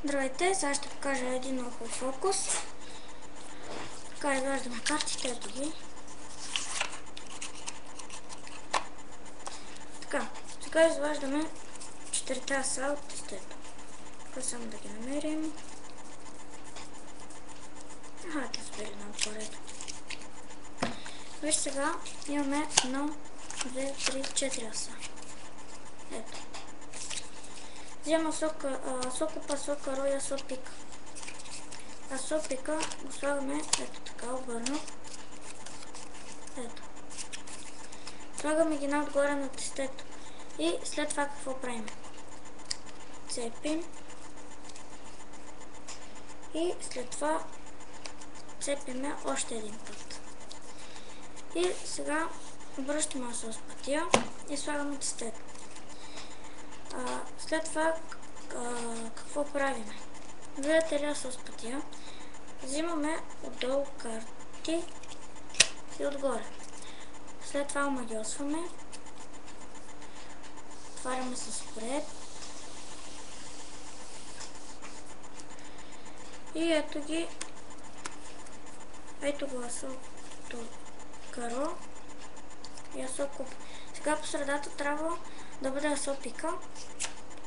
Здравейте, сега ще покажа един много хубав фокус. Така, изваждаме картите, ето ги. Така, сега изваждаме 4-те аса от тестето. Така, само да ги намерим. Те са били отгоре. Виж, сега имаме 1, 2, 3, 4 аса. Ето. Взема сокопа, сокаро и асопик. Асопика го слагаме ето така, обърнат. Ето. Слагаме ги отгоре на тестето. И след това какво правим? Цепим. И след това цепиме още един път. И сега обръщаме с пътя и слагаме тестето. След това какво правим? Виждате ли с пътя? Взимаме отдолу карти и отгоре. След това омагьосваме. Отваряме с пред. И ето ги. Ето го асото каро и асокоп. Сега по средата трябва да бъде асопика,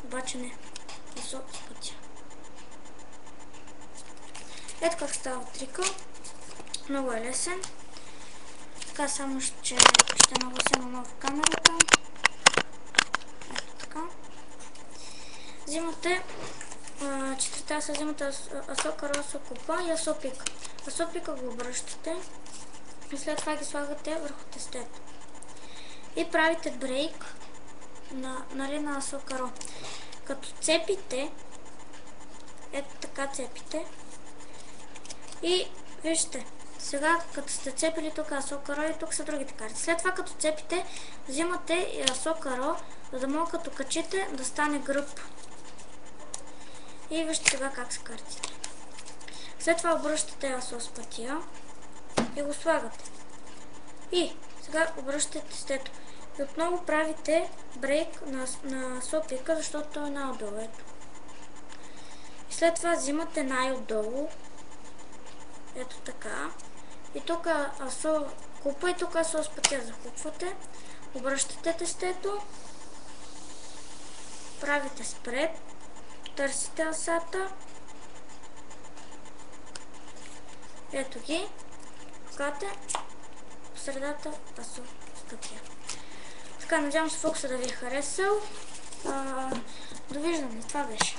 обаче не. Асо с пътя. Ето как става трика. Много е лесен. Така само ще наглася наново камерата. Ето така. Взимате 4-те аса, взимате асокаро, асокопа и асопика. Асопика го обръщате и след това ги слагате върху тестето. И правите брейк на асокаро. Като цепите, ето така цепите. И вижте, сега като сте цепили тук асокаро и тук са другите карти. След това като цепите, взимате и асокаро, за да мога като качите да стане гръб. И вижте сега как са картите. След това обръщате асо с пътя и го слагате. И сега обръщате тестето. И отново правите брейк на асопика, защото той е най-отдолу. И след това взимате най-отдолу. Ето така. И тук асо купа и тук асо с пътя захупвате. Обръщате тестето. Правите спред. Търсите асата. Ето ги. Пускате. В средата асо с пътя. Така, надявам се фокуса да ви е харесал. Довиждане. Това беше.